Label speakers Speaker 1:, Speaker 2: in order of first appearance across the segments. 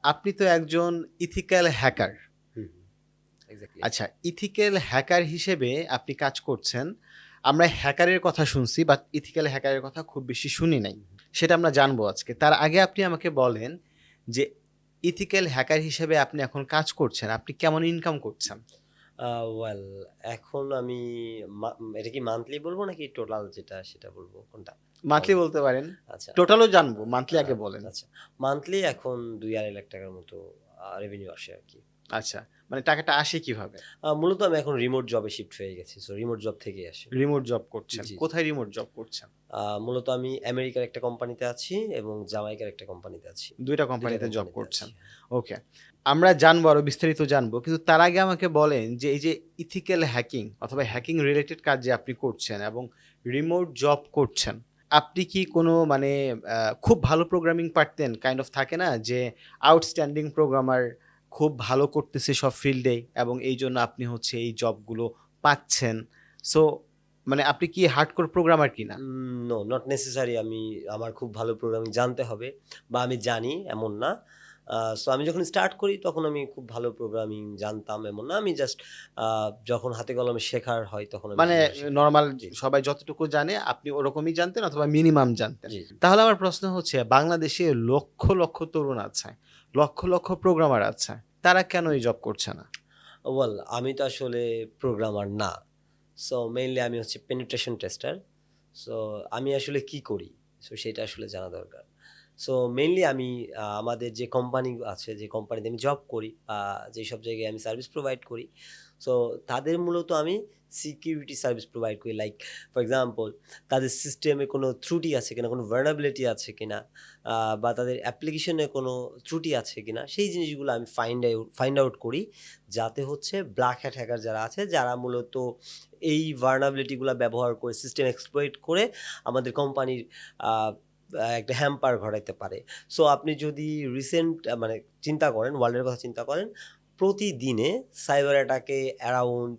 Speaker 1: আপনি তো একজন ইথিক্যাল হ্যাকার।
Speaker 2: হুম, এক্সাক্টলি।
Speaker 1: আচ্ছা, ইথিক্যাল হ্যাকার হিসেবে আপনি কাজ করছেন। আমরা হ্যাকারের কথা শুনছি বাট ইথিক্যাল হ্যাকারের কথা খুব বেশি শুনি নাই। সেটা আমরা জানবো আজকে। তার আগে আপনি আমাকে বলেন যে ইথিক্যাল হ্যাকার হিসেবে আপনি এখন কাজ করছেন। আপনি কেমন ইনকাম করছেন?
Speaker 2: ওয়েল, এখন আমি এটা কি মান্থলি বলবো নাকি টোটাল যেটা সেটা বলবো কোনটা?
Speaker 1: মান্থলি বলতে পারেন।
Speaker 2: আচ্ছা।
Speaker 1: টোটালও জানবো। মান্থলি
Speaker 2: আ
Speaker 1: আগে বলেন।
Speaker 2: আচ্ছা। মান্থলি এখন ২-২.৫ লাখ টাকার মতো রেভিনিউ আসে আরকি।
Speaker 1: আচ্ছা, মানে টাকাটা আসে কিভাবে?
Speaker 2: মূলত আমি এখন রিমোট জবে শিফট হয়ে গেছি। সো রিমোট জব থেকেই আসে।
Speaker 1: রিমোট জব করছেন।
Speaker 2: জি, জি।
Speaker 1: কোথায় রিমোট জব করছেন?
Speaker 2: মূলত আমি আমেরিকার একটা কোম্পানিতে আছি এবং জামাইকার একটা কোম্পানিতে আছি।
Speaker 1: ২ টা
Speaker 2: ২ টা
Speaker 1: কোম্পানিতে জব
Speaker 2: কোম্পানিতে আছি।
Speaker 1: করছেন। ওকে। আমরা জানবো, আরো বিস্তারিত জানবো। কিন্তু তার আগে আমাকে বলেন যে এই যে ইথিক্যাল হ্যাকিং অথবা হ্যাকিং রিলেটেড কাজ যে আপনি করছেন এবং রিমোট জব করছেন, আপনি কি কোনো মানে খুব ভালো প্রোগ্রামিং পারতেন? কাইন্ড অফ থাকে না যে আউটস্ট্যান্ডিং প্রোগ্রামার, খুব ভালো করতেছে সব ফিল্ডেই এবং এইজন্য আপনি হচ্ছে এই জবগুলো পাচ্ছেন। সো মানে আপনি কি হার্ডকোর প্রোগ্রামার কিনা?
Speaker 2: নো, নট নেসেসারি আমার খুব ভালো প্রোগ্রামিং জানতে হবে বা আমি জানি এমন না। সো আমি যখন স্টার্ট করি তখন আমি খুব ভালো প্রোগ্রামিং জানতাম এমন না। আমি জাস্ট যখন হাতে কলমে শেখার হয় তখন আমি
Speaker 1: মানে
Speaker 2: সেভাবে শিখি।
Speaker 1: নরমাল
Speaker 2: জি,
Speaker 1: সবাই যতটুকু জানে আপনি ওরকমই জানতেন অথবা মিনিমাম জানতেন।
Speaker 2: জি, জি।
Speaker 1: তাহলে আমার প্রশ্ন হচ্ছে, বাংলাদেশে লক্ষ, লক্ষ তরুণ আছে, লক্ষ, লক্ষ প্রোগ্রামার আছে। তারা কেন এই জব করছে না?
Speaker 2: ওয়েল, আমি তো আসলে প্রোগ্রামার না। সো মেইনলি আমি হচ্ছে পেনিট্রেশন টেস্টার। সো আমি আসলে কি করি? সো সেটা আসলে জানা দরকার। সো মেইনলি আমি আমাদের যে কোম্পানি আছে, যে কোম্পানিতে আমি জব করি বা যেসব জায়গায় আমি সার্ভিস প্রোভাইড করি, সো তাদের মূলত আমি সিকিউরিটি সার্ভিস প্রোভাইড করি। লাইক ফর এক্সাম্পল, তাদের সিস্টেমে কোনো ত্রুটি আছে কিনা, কোনো ভালনারেবিলিটি আছে কিনা, বা তাদের অ্যাপ্লিকেশনে কোনো ত্রুটি আছে কিনা, সেই জিনিসগুলো আমি ফাইন্ড আউট করি। যাতে হচ্ছে ব্ল্যাক হ্যাট হ্যাকার যারা আছে, যারা মূলত এই ভালনারেবিলিটি গুলা ব্যবহার করে সিস্টেম এক্সপ্লয়েট করে আমাদের কোম্পানির আ একটা হ্যাম্পার ঘটাইতে পারে। সো আপনি যদি রিসেন্ট মানে চিন্তা করেন, ওয়ার্ল্ডের কথা চিন্তা করেন, প্রতিদিনে সাইবার অ্যাটাকে অ্যারাউন্ড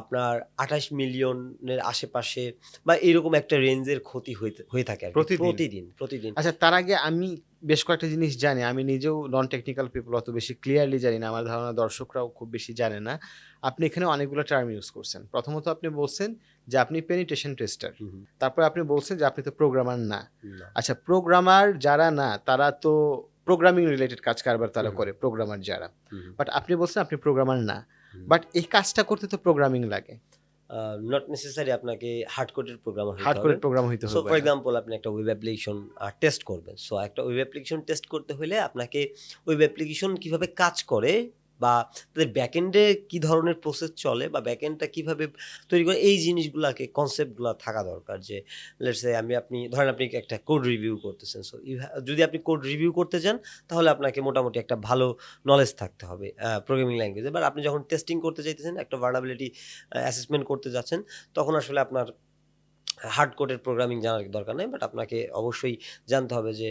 Speaker 2: আপনার ২৮ মিলিয়নের আশেপাশে বা এরকম একটা রেঞ্জের ক্ষতি হয়ে থাকে আরকি
Speaker 1: প্রতিদিন?
Speaker 2: প্রতিদিন, প্রতিদিন।
Speaker 1: আচ্ছা, তার আগে আমি বেশ কয়েকটা জিনিস জানি। আমি নিজেও নন টেকনিক্যাল পিপল, অত বেশি ক্লিয়ারলি জানি না। আমার ধারণা দর্শকরাও খুব বেশি জানে না। আপনি এখানে অনেকগুলো টার্ম ইউজ করছেন। প্রথমত আপনি বলছেন যে আপনি পেনিট্রেশন টেস্টার।
Speaker 2: হুম, হুম।
Speaker 1: তারপরে আপনি বলছেন যে আপনি তো প্রোগ্রামার না।
Speaker 2: না।
Speaker 1: আচ্ছা, প্রোগ্রামার যারা না তারা তো প্রোগ্রামিং রিলেটেড কাজ কারবার তারা
Speaker 2: হুম,
Speaker 1: করে, প্রোগ্রামার যারা।
Speaker 2: হুম, হুম,
Speaker 1: বাট আপনি বলছেন আপনি প্রোগ্রামার না।
Speaker 2: হুম।
Speaker 1: বাট এই কাজটা করতে তো প্রোগ্রামিং লাগে।
Speaker 2: নট নেসেসারি আপনাকে হার্ড কোডের প্রোগ্রামার হইতে
Speaker 1: হার্ড
Speaker 2: হবে।
Speaker 1: করে প্রোগ্রাম হইতে
Speaker 2: সো
Speaker 1: হবে
Speaker 2: ফর
Speaker 1: না।
Speaker 2: এক্সাম্পল, আপনি একটা ওয়েব অ্যাপ্লিকেশন টেস্ট করবেন। সো একটা ওয়েব অ্যাপ্লিকেশন টেস্ট করতে হলে আপনাকে ওয়েব অ্যাপ্লিকেশন কিভাবে কাজ করে বা তাদের ব্যাকএন্ডে কি ধরনের প্রসেস চলে বা ব্যাকএন্ডটা কিভাবে তৈরি করে, এই জিনিসগুলাকে কনসেপ্টগুলা থাকা দরকার। যে লেটস সে আপনি ধরেন আপনি একটা কোড রিভিউ করতেছেন। সো যদি আপনি কোড রিভিউ করতে যান, তাহলে আপনাকে মোটামুটি একটা ভালো নলেজ থাকতে হবে প্রোগ্রামিং ল্যাঙ্গুয়েজে। বাট আপনি যখন টেস্টিং করতে চাইতেছেন, একটা ভালনারেবিলিটি অ্যাসেসমেন্ট করতে যাচ্ছেন, তখন আসলে আপনার হার্ড কোডের প্রোগ্রামিং জানার দরকার নাই। বাট আপনাকে অবশ্যই জানতে হবে যে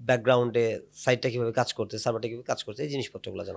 Speaker 2: ব্যাকগ্রাউন্ডে সাইটটা কিভাবে কাজ করছে, সার্ভারটা কিভাবে কাজ করছে, এই জিনিসপত্রগুলো জানা